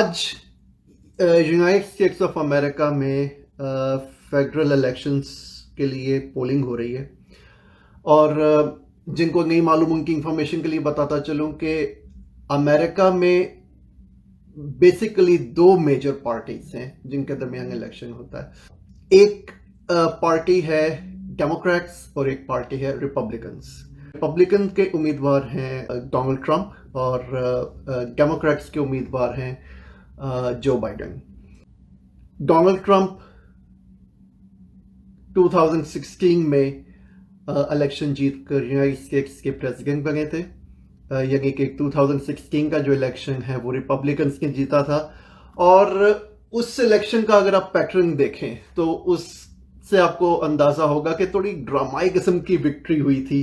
आज United states of America में federal elections के लिए पोलिंग हो रही है और जिनको नहीं मालूम उनकी इंफॉर्मेशन के लिए बताता चलूं कि अमेरिका में बेसिकली दो मेजर पार्टीज हैं जिनके दरमियान इलेक्शन होता है। एक पार्टी है डेमोक्रेट्स और एक पार्टी है रिपब्लिकन्स। रिपब्लिकन के उम्मीदवार हैं डोनाल्ड ट्रंप और डेमोक्रेट्स के उम्मीदवार हैं जो बाइडेन। डोनाल्ड ट्रंप 2016 में इलेक्शन जीतकर यूनाइटेड स्टेट्स के प्रेसिडेंट बने थे। यानी कि 2016 का जो इलेक्शन है वो रिपब्लिकन्स ने जीता था और उस इलेक्शन का अगर आप पैटर्न देखें तो उससे आपको अंदाजा होगा कि थोड़ी ड्रामाई किस्म की विक्ट्री हुई थी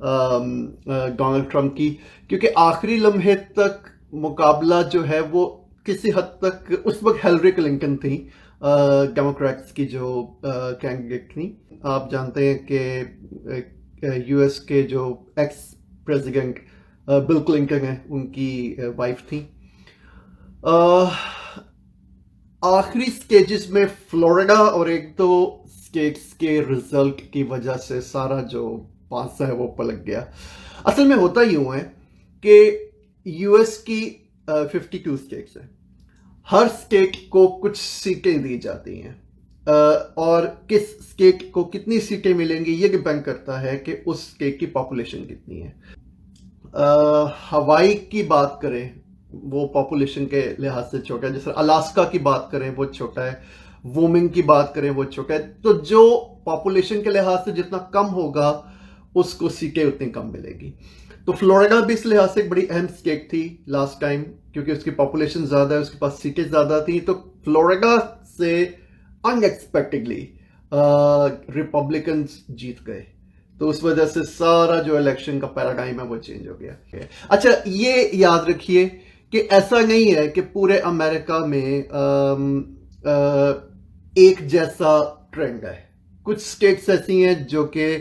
डोनाल्ड ट्रंप की, क्योंकि आखिरी लम्हे तक मुकाबला जो है वो किसी हद तक उस वक्त हिलरी क्लिंटन थी डेमोक्रेट्स की जो कैंडिडेट थी। आप जानते हैं कि यूएस के जो एक्स प्रेसिडेंट बिल क्लिंटन है उनकी वाइफ थी। आखिरी स्टेजेस में फ्लोरिडा और एक दो स्टेट्स के रिजल्ट की वजह से सारा जो पासा है वो पलट गया। असल में होता यूं है कि यूएस की 52 स्टेट्स है, हर स्टेट को कुछ सीटें दी जाती हैं और किस स्टेट को कितनी सीटें मिलेंगी ये डिपेंड करता है कि उस स्टेट की पॉपुलेशन कितनी है। हवाई की बात करें वो पॉपुलेशन के लिहाज से छोटा है, जैसे अलास्का की बात करें वो छोटा है, वोमिंग की बात करें वो छोटा है। तो जो पॉपुलेशन के लिहाज से जितना कम होगा उसको सीटें उतनी कम मिलेगी। तो फ्लोरिडा भी इस लिहाज से एक बड़ी अहम स्टेट थी लास्ट टाइम, क्योंकि उसकी पॉपुलेशन ज्यादा है, उसके पास सीटें ज्यादा थी। तो फ्लोरिडा से अनएक्सपेक्टेडली रिपब्लिकन्स जीत गए, तो उस वजह से सारा जो इलेक्शन का पैराडाइम है वो चेंज हो गया। अच्छा, ये याद रखिए कि ऐसा नहीं है कि पूरे अमेरिका में एक जैसा ट्रेंड है। कुछ स्टेट्स ऐसी हैं जो कि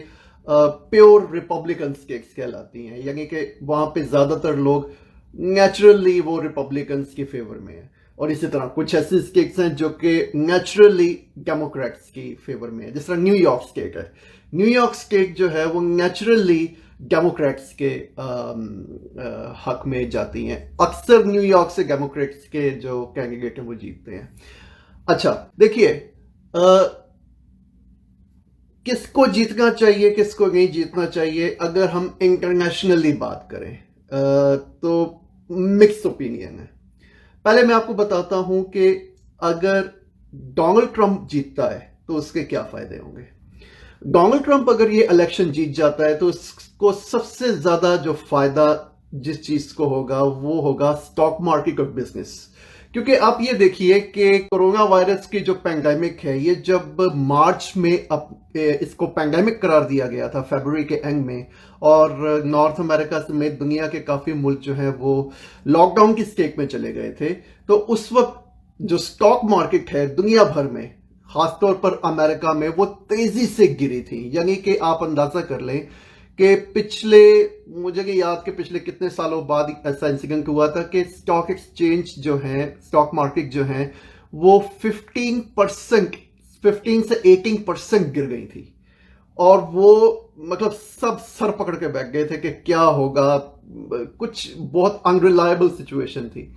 प्योर रिपब्लिकन स्टेट्स कहलाती हैं, यानी कि वहां पे ज्यादातर लोग नेचुरली वो रिपब्लिकन्स के फेवर में है, और इसी तरह कुछ ऐसे स्टेट्स हैं जो कि नेचुरली डेमोक्रेट्स की फेवर में है। जिस तरह न्यूयॉर्क स्टेट है, न्यूयॉर्क स्टेट जो है वो नेचुरली डेमोक्रेट्स के हक में जाती हैं। अक्सर न्यूयॉर्क से डेमोक्रेट्स के जो कैंडिडेट हैं वो जीतते हैं। अच्छा देखिए, किसको जीतना चाहिए किसको नहीं जीतना चाहिए, अगर हम इंटरनेशनली बात करें तो मिक्स ओपिनियन है। पहले मैं आपको बताता हूं कि अगर डोनाल्ड ट्रंप जीतता है तो उसके क्या फायदे होंगे। डोनाल्ड ट्रंप अगर ये इलेक्शन जीत जाता है तो उसको सबसे ज्यादा जो फायदा जिस चीज को होगा वो होगा स्टॉक मार्केट और बिजनेस। क्योंकि आप ये देखिए कि कोरोना वायरस की जो पैंडेमिक है, ये जब मार्च में इसको पैंडेमिक करार दिया गया था फरवरी के एंड में, और नॉर्थ अमेरिका समेत दुनिया के काफी मुल्क जो है वो लॉकडाउन की स्टेट में चले गए थे। तो उस वक्त जो स्टॉक मार्केट है दुनिया भर में, खासतौर पर अमेरिका में, वो तेजी से गिरी थी। यानी कि आप अंदाजा कर लें कि मुझे याद कि पिछले कितने सालों बाद ऐसा इंसिडेंट हुआ था कि स्टॉक एक्सचेंज जो है, स्टॉक मार्केट जो है वो 15 से 18% गिर गई थी, और वो मतलब सब सर पकड़ के बैठ गए थे कि क्या होगा। कुछ बहुत अनरिलायबल सिचुएशन थी।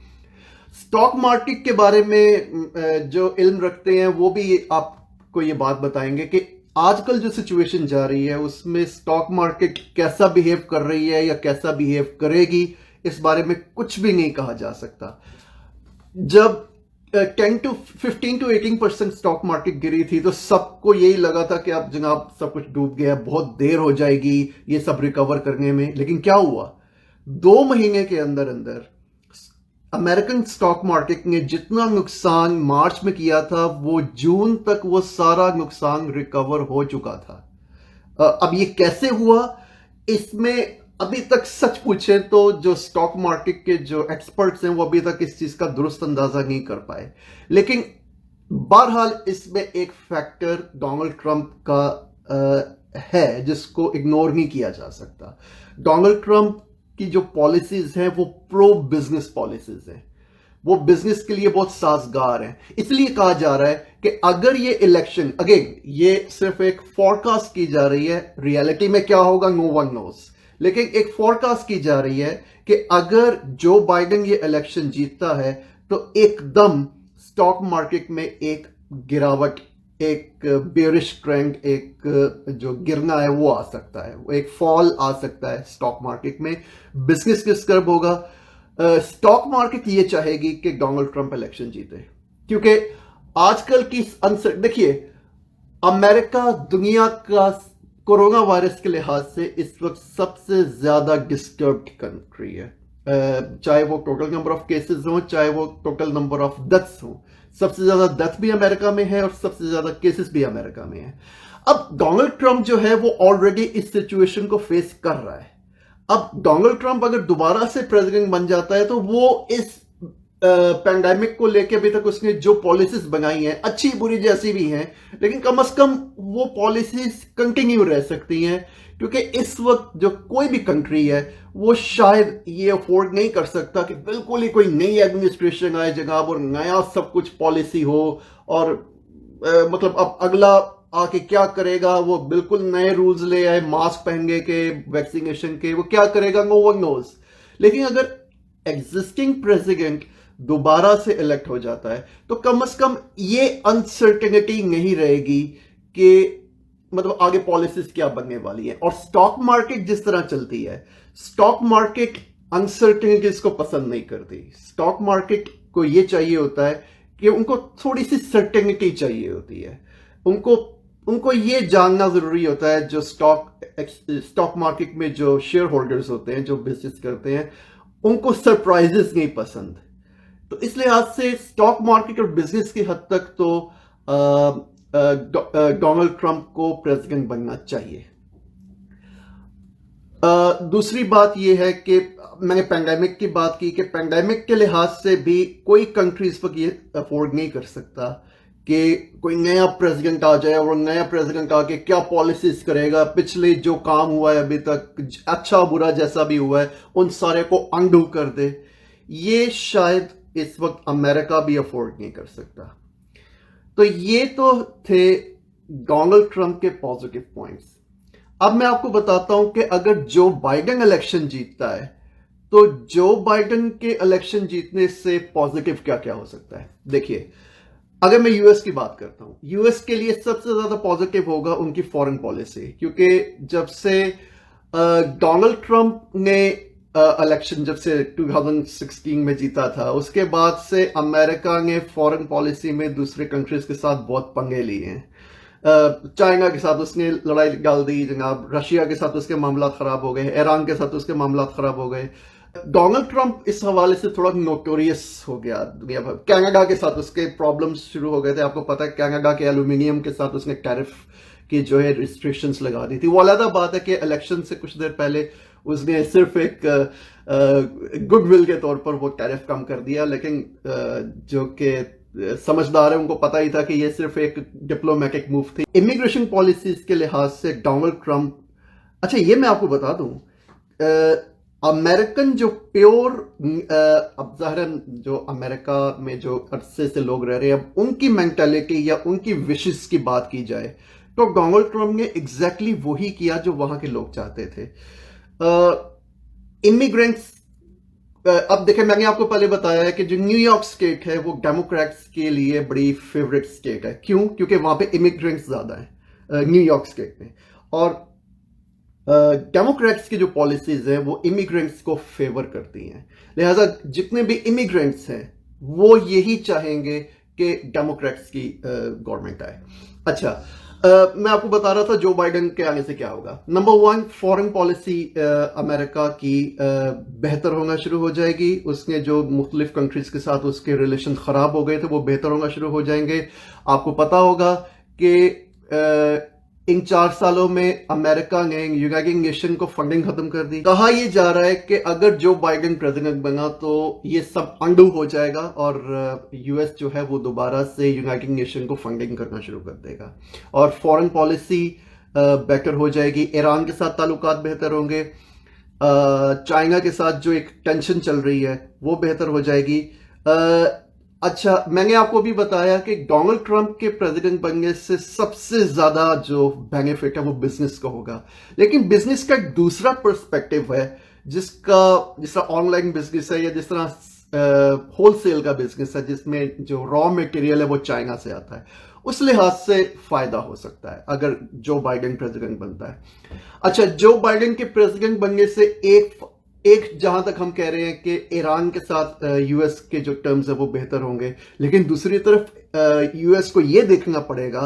स्टॉक मार्केट के बारे में जो इल्म रखते हैं वो भी आपको ये बात बताएंगे कि आजकल जो सिचुएशन जा रही है उसमें स्टॉक मार्केट कैसा बिहेव कर रही है या कैसा बिहेव करेगी, इस बारे में कुछ भी नहीं कहा जा सकता। जब 15 to 18% स्टॉक मार्केट गिरी थी तो सबको यही लगा था कि अब जनाब सब कुछ डूब गया, बहुत देर हो जाएगी ये सब रिकवर करने में। लेकिन क्या हुआ, 2 महीने के अंदर अंदर अमेरिकन स्टॉक मार्केट ने जितना नुकसान मार्च में किया था वो जून तक वो सारा नुकसान रिकवर हो चुका था। अब ये कैसे हुआ, इसमें अभी तक सच पूछे तो जो स्टॉक मार्केट के जो एक्सपर्ट्स हैं वो अभी तक इस चीज का दुरुस्त अंदाजा नहीं कर पाए। लेकिन बहरहाल इसमें एक फैक्टर डोनाल्ड ट्रंप का है जिसको इग्नोर नहीं किया जा सकता। डोनाल्ड ट्रंप की जो पॉलिसीज हैं वो प्रो बिजनेस पॉलिसीज हैं। वो बिजनेस के लिए बहुत साजगार हैं। इसलिए कहा जा रहा है कि अगर ये इलेक्शन, अगेन ये सिर्फ एक फोरकास्ट की जा रही है, रियलिटी में क्या होगा नो वन नोस, लेकिन एक फोरकास्ट की जा रही है कि अगर जो बाइडेन ये इलेक्शन जीतता है तो एकदम स्टॉक मार्केट में एक गिरावट, एक बेरिश ट्रेंड, एक जो गिरना है वो आ सकता है, वो एक फॉल आ सकता है स्टॉक मार्केट में। बिजनेस डिस्टर्ब होगा। स्टॉक मार्केट ये चाहेगी कि डोनाल्ड ट्रंप इलेक्शन जीते, क्योंकि आजकल की देखिए, अमेरिका दुनिया का कोरोना वायरस के लिहाज से इस वक्त सबसे ज्यादा डिस्टर्ब्ड कंट्री है। चाहे वो टोटल नंबर ऑफ केसेस हो, चाहे वो टोटल नंबर ऑफ डेथ्स हो, सबसे ज्यादा डेथ भी अमेरिका में है और सबसे ज्यादा केसेस भी अमेरिका में है। अब डोनाल्ड ट्रंप जो है वो ऑलरेडी इस सिचुएशन को फेस कर रहा है। अब डोनाल्ड ट्रंप अगर दोबारा से प्रेसिडेंट बन जाता है तो वो इस पैंडेमिक को लेके अभी तक उसने जो पॉलिसीज बनाई हैं, अच्छी बुरी जैसी भी हैं, लेकिन कम से कम वो पॉलिसीज कंटिन्यू रह सकती हैं, क्योंकि इस वक्त जो कोई भी कंट्री है वो शायद ये अफोर्ड नहीं कर सकता कि बिल्कुल ही कोई नई एडमिनिस्ट्रेशन आए जनाब और नया सब कुछ पॉलिसी हो और मतलब अब अगला आके क्या करेगा, वो बिल्कुल नए रूल्स ले आए मास्क पहनने के, वैक्सीनेशन के, वो क्या करेगा नो वन नोज। लेकिन अगर एग्जिस्टिंग प्रेसिडेंट दोबारा से इलेक्ट हो जाता है तो कम से कम ये अनसर्टेनिटी नहीं रहेगी कि मतलब आगे पॉलिसीज क्या बनने वाली है। और स्टॉक मार्केट जिस तरह चलती है, स्टॉक मार्केट अनसर्टेनिटीज को पसंद नहीं करती। स्टॉक मार्केट को ये चाहिए होता है कि उनको थोड़ी सी सर्टेनिटी चाहिए होती है। उनको ये जानना जरूरी होता है, जो स्टॉक मार्केट में जो शेयर होल्डर्स होते हैं, जो बिजनेस करते हैं, उनको सरप्राइजेस नहीं पसंद। तो इस लिहाज से स्टॉक मार्केट और बिजनेस की हद तक तो डोनाल्ड ट्रंप को प्रेसिडेंट बनना चाहिए। दूसरी बात यह है कि मैंने पैंडेमिक की बात की कि पैंडेमिक के लिहाज से भी कोई कंट्री इस वक्त ये अफोर्ड नहीं कर सकता कि कोई नया प्रेसिडेंट आ जाए और नया प्रेसिडेंट आके क्या पॉलिसीज करेगा, पिछले जो काम हुआ है अभी तक, अच्छा बुरा जैसा भी हुआ है, उन सारे को अंडू कर दे। ये शायद इस वक्त अमेरिका भी अफोर्ड नहीं कर सकता। तो ये तो थे डोनाल्ड ट्रंप के पॉजिटिव पॉइंट्स। अब मैं आपको बताता हूं कि अगर जो बाइडेन इलेक्शन जीतता है तो जो बाइडेन के इलेक्शन जीतने से पॉजिटिव क्या क्या हो सकता है। देखिए, अगर मैं यूएस की बात करता हूं, यूएस के लिए सबसे ज्यादा पॉजिटिव होगा उनकी फॉरेन पॉलिसी, क्योंकि जब से डोनाल्ड ट्रंप ने इलेक्शन जब से 2016 में जीता था, उसके बाद से अमेरिका ने फॉरेन पॉलिसी में दूसरे कंट्रीज के साथ बहुत पंगे लिए हैं। चाइना के साथ उसने लड़ाई डाल दी जनाब, रशिया के साथ उसके मामला खराब हो गए, ईरान के साथ उसके मामला खराब हो गए। डोनाल्ड ट्रंप इस हवाले से थोड़ा नोटोरियस हो गया दुनिया भर। कनाडा के साथ उसके प्रॉब्लम्स शुरू हो गए थे, आपको पता है कनाडा के एल्यूमिनियम के साथ उसने टैरिफ की जो है रिस्ट्रिक्शंस लगा दी थी। वो अलग बात है कि इलेक्शन से कुछ देर पहले उसने सिर्फ एक गुडविल के तौर पर वो टैरिफ कम कर दिया, लेकिन जो कि समझदार है उनको पता ही था कि ये सिर्फ एक डिप्लोमेटिक मूव थी। इमिग्रेशन पॉलिसीज के लिहाज से डोनाल्ड ट्रंप, अच्छा ये मैं आपको बता दूं, अमेरिकन जो प्योर, अब ज़ाहिरन जो अमेरिका में जो अरसे से लोग रह रहे हैं, अब उनकी मेंटालिटी या उनकी विशेस की बात की जाए तो डोनाल्ड ट्रंप ने एग्जैक्टली वही किया जो वहां के लोग चाहते थे। इमिग्रेंट्स, अब देखें, मैंने आपको पहले बताया है कि जो न्यूयॉर्क स्टेट है वो डेमोक्रेट्स के लिए बड़ी फेवरेट स्टेट है। क्यों? क्योंकि वहां पे इमिग्रेंट्स ज्यादा हैं न्यूयॉर्क स्टेट में, और डेमोक्रेट्स की जो पॉलिसीज हैं वो इमिग्रेंट्स को फेवर करती हैं। लिहाजा जितने भी इमिग्रेंट्स हैं वो यही चाहेंगे कि डेमोक्रेट्स की गवर्नमेंट आए। अच्छा, मैं आपको बता रहा था जो बाइडेन के आने से क्या होगा। नंबर 1, फॉरेन पॉलिसी अमेरिका की बेहतर होना शुरू हो जाएगी। उसने जो मुख्तलिफ कंट्रीज के साथ उसके रिलेशन खराब हो गए थे वो बेहतर होना शुरू हो जाएंगे। आपको पता होगा कि इन 4 सालों में अमेरिका ने यूनाइटेड नेशन को फंडिंग खत्म कर दी। कहा यह जा रहा है कि अगर जो बाइडेन प्रेसिडेंट बना तो ये सब अंडू हो जाएगा और यूएस जो है वो दोबारा से यूनाइटेड नेशन को फंडिंग करना शुरू कर देगा और फॉरेन पॉलिसी बेटर हो जाएगी। ईरान के साथ ताल्लुकात बेहतर होंगे, चाइना के साथ जो एक टेंशन चल रही है वो बेहतर हो जाएगी। अच्छा, मैंने आपको भी बताया कि डोनाल्ड ट्रंप के प्रेसिडेंट बनने से सबसे ज्यादा जो बेनिफिट है वो बिजनेस का होगा, लेकिन बिजनेस का एक दूसरा पर्सपेक्टिव है जिसका जिस तरह ऑनलाइन बिजनेस है या जिस तरह होलसेल का बिजनेस है जिसमें जो रॉ मटेरियल है वो चाइना से आता है, उस लिहाज से फायदा हो सकता है अगर जो बाइडेन प्रेसिडेंट बनता है। अच्छा, जो बाइडेन के प्रेसिडेंट बनने से एक एक जहां तक हम कह रहे हैं कि ईरान के साथ यूएस के जो टर्म्स है वो बेहतर होंगे, लेकिन दूसरी तरफ यूएस को ये देखना पड़ेगा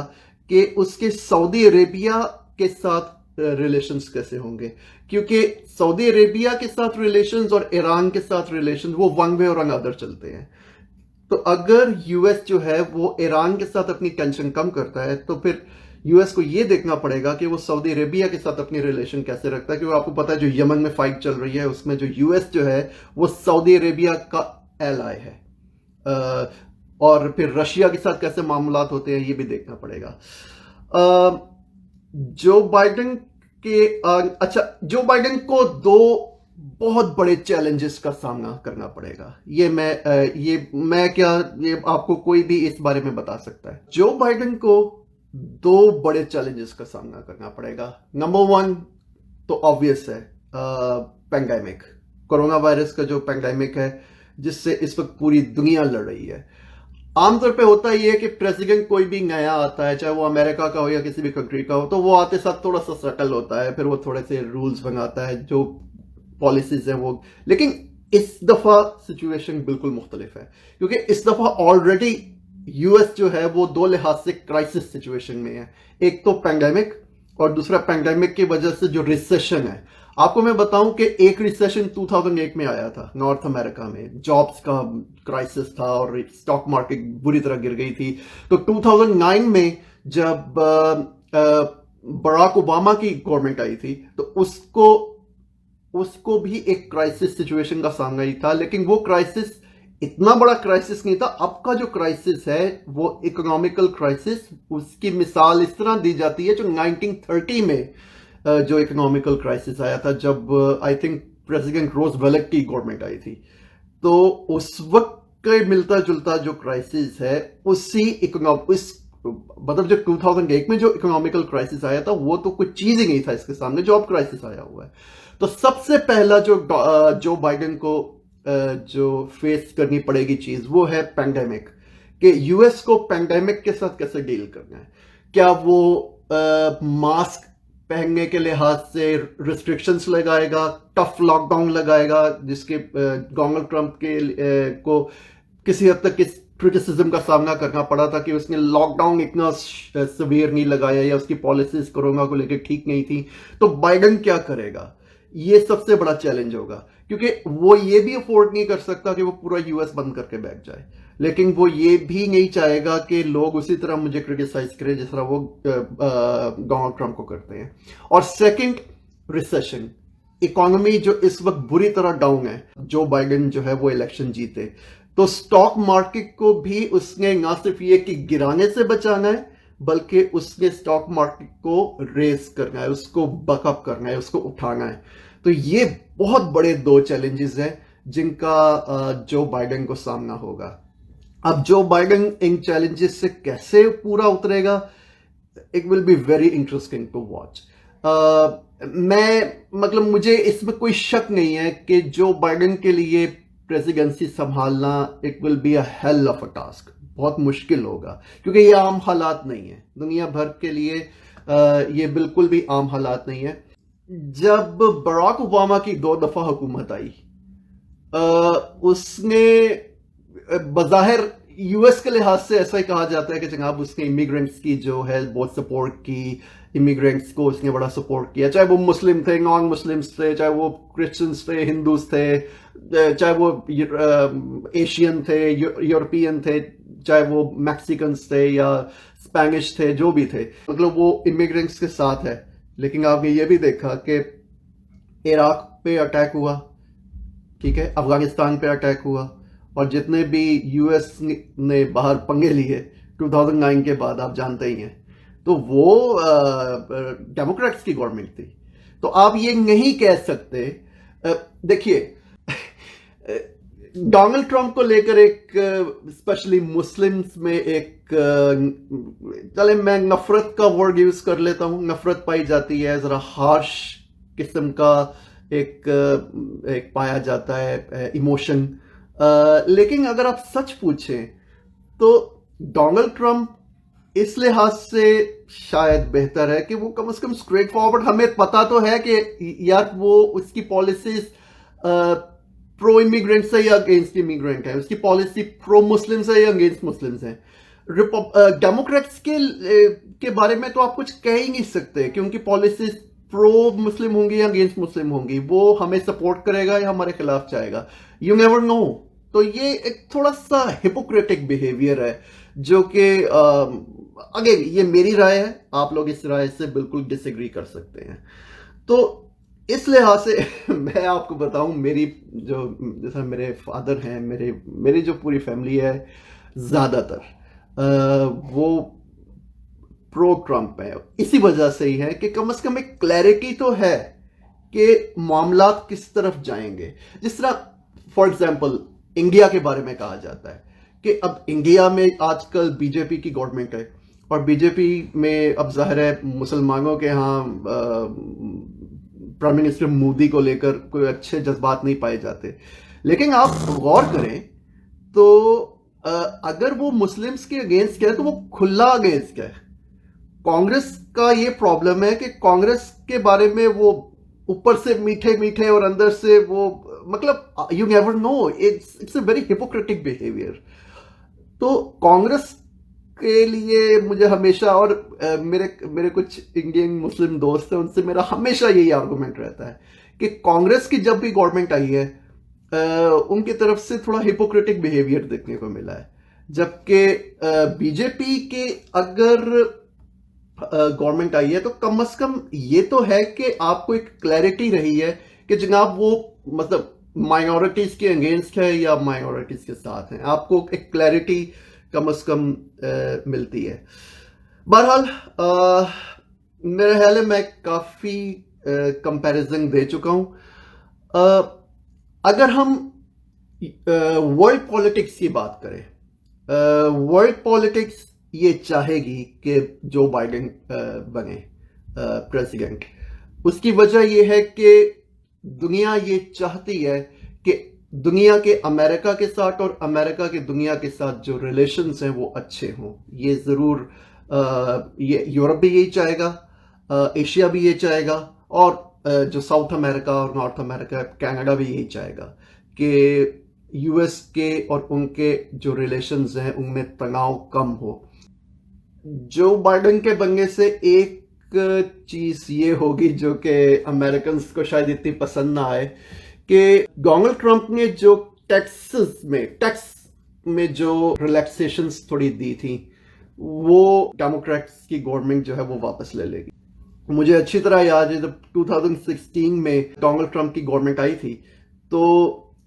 कि उसके सऊदी अरेबिया के साथ रिलेशंस कैसे होंगे, क्योंकि सऊदी अरेबिया के साथ रिलेशंस और ईरान के साथ रिलेशंस वो वन वे और अनदर चलते हैं। तो अगर यूएस जो है वो ईरान के साथ अपनी टेंशन कम करता है तो फिर यूएस को यह देखना पड़ेगा कि वो सऊदी अरेबिया के साथ अपनी रिलेशन कैसे रखता है, क्योंकि आपको पता है जो यमन में फाइट चल रही है उसमें जो यूएस जो है वो सऊदी अरेबिया का एलाय है। और फिर रशिया के साथ कैसे मामलात होते हैं ये भी देखना पड़ेगा। जो बाइडेन के अच्छा, जो बाइडेन को दो बहुत बड़े चैलेंजेस का सामना करना पड़ेगा, ये आपको कोई भी इस बारे में बता सकता है। जो बाइडेन को दो बड़े चैलेंजेस का सामना करना पड़ेगा। नंबर वन तो ऑब्वियस है, पैंडेमिक, कोरोना वायरस का जो पैंडेमिक है जिससे इस वक्त पूरी दुनिया लड़ रही है। आमतौर पे होता ही है कि प्रेसिडेंट कोई भी नया आता है, चाहे वो अमेरिका का हो या किसी भी कंट्री का हो, तो वो आते साथ थोड़ा सा सेटल होता है, फिर वो थोड़े से रूल्स बनाता है, जो पॉलिसीज हैं वो। लेकिन इस दफा सिचुएशन बिल्कुल मुख्तलिफ है, क्योंकि इस दफा ऑलरेडी यूएस जो है वो दो लिहाज से क्राइसिस सिचुएशन में है। एक तो पैंडेमिक और दूसरा पैंडेमिक की वजह से जो रिसेशन है। आपको मैं बताऊं कि एक रिसेशन 2008 में आया था नॉर्थ अमेरिका में, जॉब्स का क्राइसिस था और स्टॉक मार्केट बुरी तरह गिर गई थी। तो 2009 में जब बराक ओबामा की गवर्नमेंट आई थी तो उसको भी एक क्राइसिस सिचुएशन का सामना ही था, लेकिन वो क्राइसिस इतना बड़ा क्राइसिस नहीं था। अब का जो क्राइसिस है वो इकोनॉमिकल क्राइसिस, उसकी मिसाल इस तरह दी जाती है जो 1930 में जो इकोनॉमिकल क्राइसिस आया था, जब आई थिंक प्रेसिडेंट रोजवेल्ट की गवर्नमेंट आई थी। तो उस वक्त के मिलता जुलता जो क्राइसिस है उसी मतलब जो 2001 में जो इकोनॉमिकल क्राइसिस आया था वो तो कुछ चीज ही नहीं था इसके सामने जो अब क्राइसिस आया हुआ है। तो सबसे पहला जो बाइडेन को जो फेस करनी पड़ेगी चीज वो है पैंडेमिक, कि यूएस को पैंडेमिक के साथ कैसे डील करना है। क्या वो मास्क पहनने के लिहाज से रिस्ट्रिक्शंस लगाएगा, टफ लॉकडाउन लगाएगा, जिसके डोनाल्ड ट्रंप को किसी हद तक किस क्रिटिसिज्म का सामना करना पड़ा था कि उसने लॉकडाउन इतना सवियर नहीं लगाया या उसकी पॉलिसीज कोरोना को लेकर ठीक नहीं थी। तो बाइडेन क्या करेगा, ये सबसे बड़ा चैलेंज होगा, क्योंकि वो ये भी अफोर्ड नहीं कर सकता कि वो पूरा यूएस बंद करके बैठ जाए, लेकिन वो ये भी नहीं चाहेगा कि लोग उसी तरह मुझे क्रिटिसाइज करें जिस तरह वो डोनाल्ड ट्रंप को करते हैं। और सेकंड, रिसेशन, इकोनॉमी जो इस वक्त बुरी तरह डाउन है। जो बाइडेन जो है वो इलेक्शन जीते तो स्टॉक मार्केट को भी उसने ना सिर्फ ये कि गिराने से बचाना है, बल्कि उसने स्टॉक मार्केट को रेस करना है, उसको बकअप करना है, उसको उठाना है। तो ये बहुत बड़े दो चैलेंजेस हैं जिनका जो बाइडेन को सामना होगा। अब जो बाइडेन इन चैलेंजेस से कैसे पूरा उतरेगा, it will be very interesting to watch. मुझे इसमें कोई शक नहीं है कि जो बाइडेन के लिए प्रेसिडेंसी संभालना it will be a hell of a task, बहुत मुश्किल होगा, क्योंकि ये आम हालात नहीं है दुनिया भर के लिए। ये बिल्कुल भी आम हालात नहीं है। जब बराक ओबामा की 2 दफा हुकूमत आई, उसने बज़ाहिर यूएस के लिहाज से ऐसा ही कहा जाता है कि जनाब उसने इमिग्रेंट्स की जो है बहुत सपोर्ट की, इमिग्रेंट्स को उसने बड़ा सपोर्ट किया, चाहे वो मुस्लिम थे, नॉन मुस्लिम्स थे, चाहे वो क्रिश्चियंस थे, हिंदूज थे, चाहे वो एशियन थे, यूरोपियन थे, चाहे वो मैक्सिकन्स थे या स्पेनिश थे, जो भी थे, मतलब वो इमिग्रेंट्स के साथ है। लेकिन आपने ये भी देखा कि इराक पे अटैक हुआ, ठीक है, अफगानिस्तान पे अटैक हुआ, और जितने भी यूएस ने बाहर पंगे लिए 2009 के बाद, आप जानते ही हैं, तो वो डेमोक्रेट्स की गवर्नमेंट थी। तो आप ये नहीं कह सकते, देखिए डोनाल्ड ट्रंप को लेकर एक स्पेशली मुस्लिम्स में एक चले मैं नफरत का वर्ड यूज कर लेता हूं, नफरत पाई जाती है, जरा हार्श किस्म का एक पाया जाता है इमोशन। लेकिन अगर आप सच पूछें तो डोनाल्ड ट्रंप इस लिहाज से शायद बेहतर है कि वो कम से कम स्ट्रेट फॉरवर्ड, हमें पता तो है कि यार वो उसकी पॉलिसीज प्रो इमिग्रेंट्स है या अगेंस्ट इमिग्रेंट है, उसकी पॉलिसी प्रो मुस्लिम्स है या अगेंस्ट मुस्लिम्स है। डेमोक्रेट्स के बारे में तो आप कुछ कह ही नहीं सकते कि उनकी पॉलिसीज प्रो मुस्लिम होंगी या अगेंस्ट मुस्लिम होंगी, वो हमें सपोर्ट करेगा या हमारे खिलाफ जाएगा, यू नेवर नो। तो ये एक थोड़ा सा हिपोक्रेटिक बिहेवियर है जो कि अगेन ये मेरी राय है, आप लोग इस राय से बिल्कुल डिसएग्री कर सकते हैं। तो इस लिहाज से मैं आपको बताऊं, मेरी जो जैसा मेरे फादर हैं, मेरी जो पूरी फैमिली है ज्यादातर वो प्रो ट्रंप है। इसी वजह से ही है कि कम से कम एक क्लैरिटी तो है कि मामलात किस तरफ जाएंगे। जिस तरह फॉर एग्जांपल इंडिया के बारे में कहा जाता है कि अब इंडिया में आजकल बीजेपी की गवर्नमेंट है और बीजेपी में अब जाहिर है मुसलमानों के यहाँ प्राइम मिनिस्टर मोदी को लेकर कोई अच्छे जज्बात नहीं पाए जाते। लेकिन आप गौर करें तो अगर वो मुस्लिम्स के अगेंस्ट है तो वो खुला अगेंस्ट है। कांग्रेस का ये प्रॉब्लम है कि कांग्रेस के बारे में वो ऊपर से मीठे मीठे और अंदर से वो मतलब you never know, it's a very hypocritic behaviour. तो कांग्रेस के लिए मुझे हमेशा और मेरे कुछ इंडियन मुस्लिम दोस्त हैं, उनसे मेरा हमेशा यही आर्गुमेंट रहता है कि कांग्रेस की जब भी गवर्नमेंट आई है उनकी तरफ से थोड़ा हिपोक्रेटिक बिहेवियर देखने को मिला है, जबकि बीजेपी के अगर गवर्नमेंट आई है तो कम से कम ये तो है कि आपको एक क्लैरिटी रही है कि जनाब वो मतलब माइनॉरिटीज के अगेंस्ट है या माइनॉरिटीज के साथ है, आपको एक क्लैरिटी कम से कम मिलती है। बहरहाल मेरे ख्याल है मैं काफी कंपैरिजन दे चुका हूं। अगर हम वर्ल्ड पॉलिटिक्स की बात करें, वर्ल्ड पॉलिटिक्स ये चाहेगी कि जो बाइडेन बने प्रेसिडेंट। उसकी वजह यह है कि दुनिया ये चाहती है कि दुनिया के अमेरिका के साथ और अमेरिका के दुनिया के साथ जो रिलेशंस हैं वो अच्छे हों। ये ज़रूर ये यूरोप भी यही चाहेगा, एशिया भी ये चाहेगा और जो साउथ अमेरिका और नॉर्थ अमेरिका कनाडा भी यही चाहेगा कि यूएस के और उनके जो रिलेशंस हैं उनमें तनाव कम हो। जो बाइडेन के बनने से एक चीज ये होगी जो कि अमेरिकन्स को शायद इतनी पसंद ना आए कि डोनाल्ड ट्रंप ने जो टैक्स में जो रिलैक्सेशंस थोड़ी दी थी वो डेमोक्रेट्स की गवर्नमेंट जो है वो वापस ले लेगी। मुझे अच्छी तरह याद है जब 2016 में डोनाल्ड ट्रंप की गवर्नमेंट आई थी तो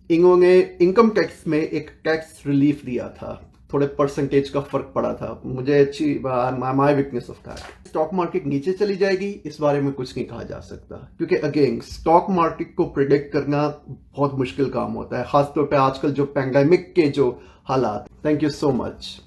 इन्होंने इनकम टैक्स में एक टैक्स रिलीफ दिया था, थोड़े परसेंटेज का फर्क पड़ा था। मुझे अच्छी my weakness of that. Stock market नीचे चली जाएगी इस बारे में कुछ नहीं कहा जा सकता, क्योंकि अगेन स्टॉक मार्केट को प्रिडिक्ट करना बहुत मुश्किल काम होता है, खासतौर पे आजकल जो पैंडेमिक के जो हालात। Thank you so much.